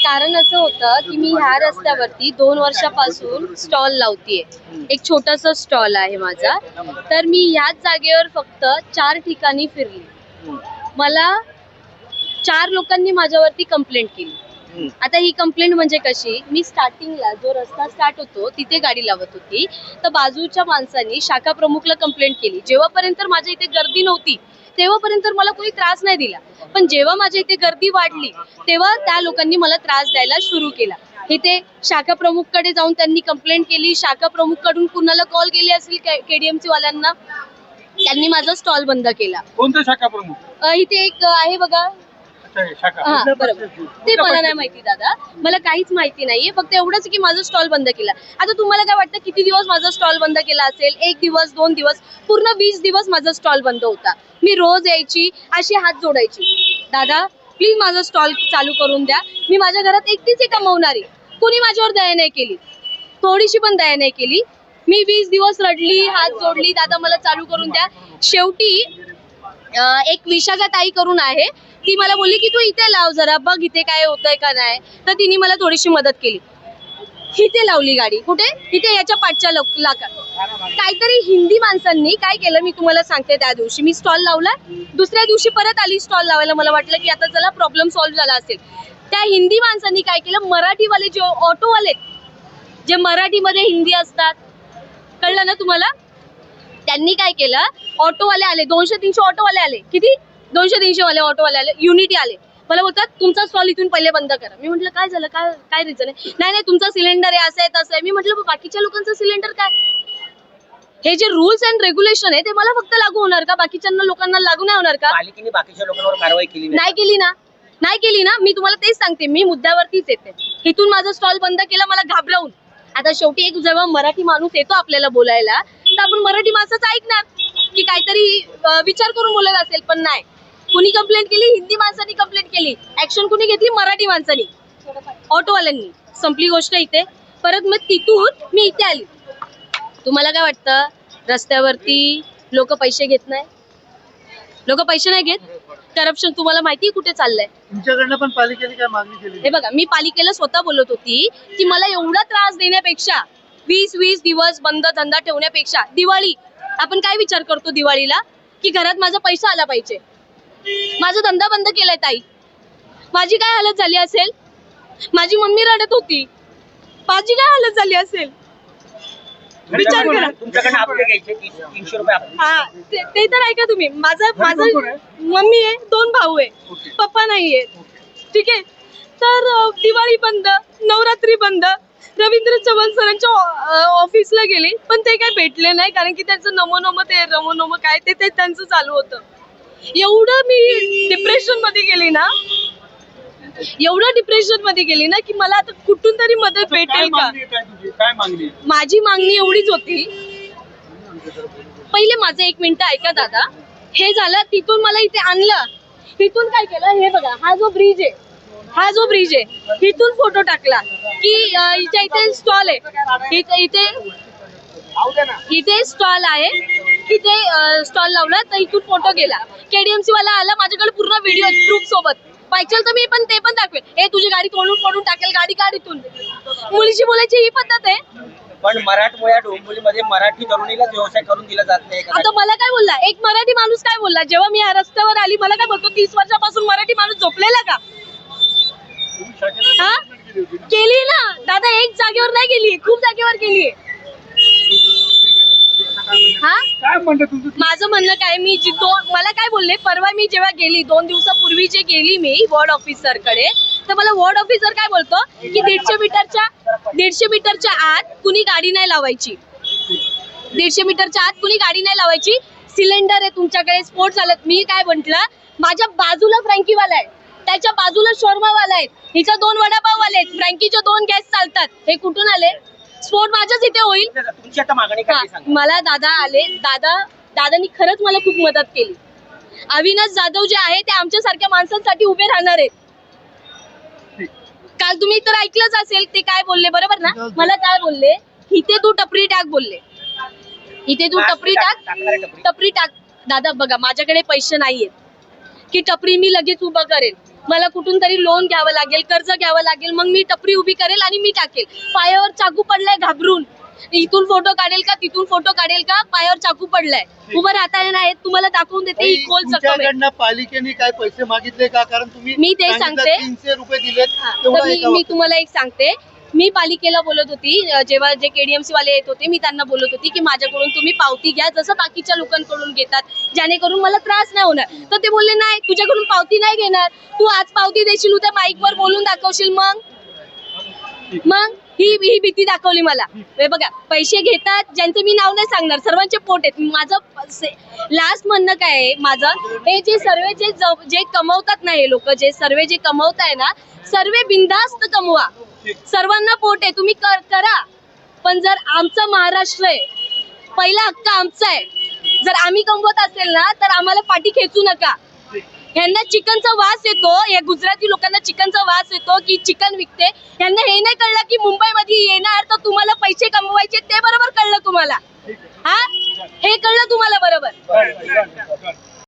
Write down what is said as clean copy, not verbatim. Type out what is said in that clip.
कारण असं होतं की मी ह्या रस्त्यावरती 2 वर्षापासून स्टॉल लावतीये. एक छोटासा स्टॉल आहे माझा. तर मी ह्याच जागेवर फक्त 4 ठिकाणी फिरली. मला 4 लोकांनी माझ्यावरती कंप्लेंट केली. आता ही कंप्लेंट म्हणजे कशी, मी स्टार्टिंगला जो रस्ता स्टार्ट होतो तिथे गाडी लावत होती, तर बाजूच्या माणसांनी शाखा प्रमुखला कंप्लेंट केली. जेव्हापर्यंत माझ्या इथे गर्दी नव्हती तेव्हापर्यंत मला कोणी त्रास नाही दिला, पण जेव्हा माझ्या इथे गर्दी वाढली तेव्हा त्या लोकांनी मला त्रास द्यायला सुरू केला. इथे शाखा प्रमुख कडे जाऊन त्यांनी कंप्लेंट केली. शाखा प्रमुख कडून कुणाला कॉल केली असेल केडीएमसी वाल्यांना, त्यांनी माझा स्टॉल बंद केला. कोणतं शाखा प्रमुख? इथे एक आहे बघा. हा बरोबर, ते मला नाही माहिती दादा, मला काहीच माहिती नाहीये. फक्त एवढंच की माझा स्टॉल बंद केला. आता तुम्हाला काय वाटतं किती दिवस माझा स्टॉल बंद केला असेल? 1 दिवस 2 दिवस, पूर्ण 20 दिवस माझा स्टॉल बंद होता. मी रोज यायची, अशी हात जोडायची, दादा प्लीज माझा स्टॉल चालू करून द्या. मी माझ्या घरात एकटीच आहे कमवणारी, कोणी माझ्यावर दया नाही केली, थोडीशी पण दया नाही केली. मी 20 दिवस रडली, हात जोडली, दादा मला चालू करून द्या. शेवटी एक विशाखा ताई करून आहे, ती मला बोलली की तू इथे लाव जरा, बघ इथे काय होतंय का नाही. तर तिने मला थोडीशी मदत केली. इथे लावली गाडी. कुठे? इथे याच्या पाठच्या लाका. काहीतरी हिंदी माणसांनी काय केलं मी तुम्हाला सांगते. त्या दिवशी मी स्टॉल लावला, दुसऱ्या दिवशी परत आली स्टॉल लावायला. मला वाटलं की आता चला प्रॉब्लेम सॉल्व्ह झाला असेल. त्या हिंदी माणसांनी काय केलं, मराठीवाले जे ऑटोवाले, जे मराठीमध्ये हिंदी असतात, कळलं ना तुम्हाला, त्यांनी काय केलं, ऑटोवाले आले, 200-300 ऑटोवाले आले. किती? 200-300 वाले ऑटोवाले आले, युनिटी आले. मला बोलतात तुमचा स्टॉल इथून पहिले बंद करा. मी म्हटलं काय झालं, काय रिझन आहे? नाही तुमचा सिलेंडर आहे, असं आहे तसं आहे. मी म्हटलं बाकीच्या लोकांचं सिलेंडर काय? हे जे रूल्स अँड रेग्युलेशन आहे ते मला फक्त लागू होणार का, बाकीच्या लोकांना लागू नाही होणार का? पालिकेने बाकीच्या लोकांवर कारवाई केली नाही केली ना. मी तुम्हाला तेच सांगते, मी मुद्द्यावरतीच येते. इथून माझा स्टॉल बंद केला मला घाबरवून. आता शेवटी एक जेव्हा मराठी माणूस येतो आपल्याला बोलायला, तर आपण मराठी माणसाचं ऐकणार की काहीतरी विचार करून बोलत असेल. पण नाही, कुणी कंप्लेंट केली? हिंदी माणसांनी कंप्लेंट केली. ऍक्शन कुणी घेतली? मराठी माणसांनी, ऑटोवाल्यांनी. संपली गोष्ट इथे. परत मग तिथून मी इथे आली. तुम्हाला काय वाटतं, रस्त्यावरती लोक पैसे घेत नाही? लोक पैसे नाही घेत. करप्शन तुम्हाला माहिती कुठे चाललंय? तुमच्याकडनं पण पालिकेने काय मागणी केली? हे बघा, मी पालिकेला स्वतः बोलत होती की मला एवढा त्रास देण्यापेक्षा 20 दिवस बंद धंदा ठेवण्यापेक्षा, दिवाळी आपण काय विचार करतो दिवाळीला, की घरात माझा पैसा आला पाहिजे. माझा धंदा बंद केलाय ताई, माझी काय हालत झाली असेल? माझी मम्मी रडत होती, माझी काय हालत झाली असेल? विचार करा. तुमच्याकडे आपले घ्यायचे 300 रुपये. हा, ते तर ऐका तुम्ही. माझं मम्मी आहे, 2 भाऊ आहे, पप्पा नाहीये. ठीक आहे. तर दिवाळी बंद, नवरात्री बंद. रवींद्र चव्हाण सरांच्या ऑफिसला गेली, पण ते काय भेटले नाही, कारण की त्यांचं नमो काय ते त्यांचं चालू होतं. एवढं मी डिप्रेशन मध्ये गेली ना, की मला आता कुठून तरी मदत भेटेल का. काय मागणी? माझी मागणी एवढीच होती. पहिले माझं 1 मिनिट ऐका दादा. हे झालं, तिथून मला इथे आणलं. इथून काय केलं, हे बघा, हा जो ब्रिज आहे, इथून फोटो टाकला की इथे स्टॉल आहे, इथे स्टॉल आहे, इथे स्टॉल लावला. तर इथून फोटो गेला, केडीएमसी वाला आला, माझ्याकडे पूर्ण व्हिडिओ प्रूफ सोबत. पाहिजे तर मी पण ते पण दाखवेन. हे तुझी गाडी तोडून टाकेल, गाडी काढ इथून. मुलीशी बोलायची ही पद्धत आहे. पण मराठमोळ्या डोंबिवलीमध्ये मराठी तरुणीला व्यवसाय करून दिला जात नाही. आता मला काय बोलला एक मराठी माणूस, काय बोलला जेव्हा मी या रस्त्यावर आली, मला काय बोलतो, 30 वर्षापासून मराठी माणूस झोपलेला का? हा, केली ना दादा, एक जागेवर नाही केली, खूप जागेवर केली. हा, माझं म्हणणं काय, मी मला काय बोलले, परवा मी जेव्हा गेली 2 दिवसापूर्वी जे गेली मी वॉर्ड ऑफिसर कडे, तर मला वॉर्ड ऑफिसर काय बोलतो की 150 मीटरच्या आत कुणी गाडी नाही लावायची. 150 मीटरच्या आत कुणी गाडी नाही लावायची. सिलेंडर आहे तुमच्याकडे, स्फोट झालं. मी काय म्हंटल, माझ्या बाजूला फ्रँकीवाला आहे, त्याच्या बाजूला शॉर्मावाला आहे, हिचा 2 वडापाववाले आहेत, फ्रँकीचे 2 गॅस चालतात. हे कुठून आले? स्फोट माझ्याच इथे होईल. तुमची आता मागणी काय सांगा? मला दादा आले, दादानी खरंच मला खूप मदत केली. अविनाश जाधव जे आहे ते आमच्यासारख्या माणसांसाठी उभे राहणार आहेत. काल तुम्ही तर ऐकलंच असेल ते काय बोलले, बरोबर ना? मला काय बोलले, इथे तू टपरी टाक बोलले, इथे तू टपरी टाक. दादा बघा, माझ्याकडे पैसे नाहीयेत की टपरी मी लगेच उभं करेल. मला कुठून तरी लोन घ्यावं लागेल, कर्ज घ्यावं लागेल, मग मी टपरी उभी करेल आणि मी टाकेल. पायावर चाकू पडलाय घाबरून, इथून फोटो काढेल का तिथून फोटो काढेल का, पायावर चाकू पडलाय, उभं राहता नाही, तुम्हाला दाखवून देते ही खोल जखम आहे. तुमच्याकडनं पालिकेने काय पैसे मागितले का? कारण तुम्ही मी ते सांगितलं सांगते. 300 रुपये दिलेत. तर तेवढं मी एका मी तुम्हाला एक सांगते, मी पालिकेला बोलत होती, जेव्हा जे KDMC वाले येत होते, मी त्यांना बोलत होती की माझ्याकडून तुम्ही पावती घ्या जसं बाकीच्या लोकांकडून घेतात, जेणेकरून मला त्रास नाही होणार. तर ते बोलले नाही, तुझ्याकडून पावती नाही घेणार, तू आज पावती देशील, उद्या माईकवर बोलून दाखवशील, मग ही भीती दाखवली मला. हे बघा, पैसे घेतात, ज्यांचे मी नाव नाही सांगणार, सर्वांचे पोट आहेत. माझं लास्ट म्हणणं काय आहे माझं, हे जे सर्व जे कमवतात ना, हे लोक जे सर्व जे कमवताय ना, सर्व बिनधास्त कमवा, सर्वांना पोट आहे, तुम्ही करा. पण जर आमचं महाराष्ट्र आहे, पहिला हक्क आमचा आहे, जर आम्ही कमवत असेल ना तर आम्हाला पाठी खेचू नका. यांना चिकनचा वास येतो, या गुजराती लोकांना चिकनचा वास येतो की चिकन विकते. यांना हे नाही कळलं की मुंबईमध्ये येणार तर तुम्हाला पैसे कमवायचे, ते बरोबर कळलं तुम्हाला. हा, हे कळलं तुम्हाला बरोबर.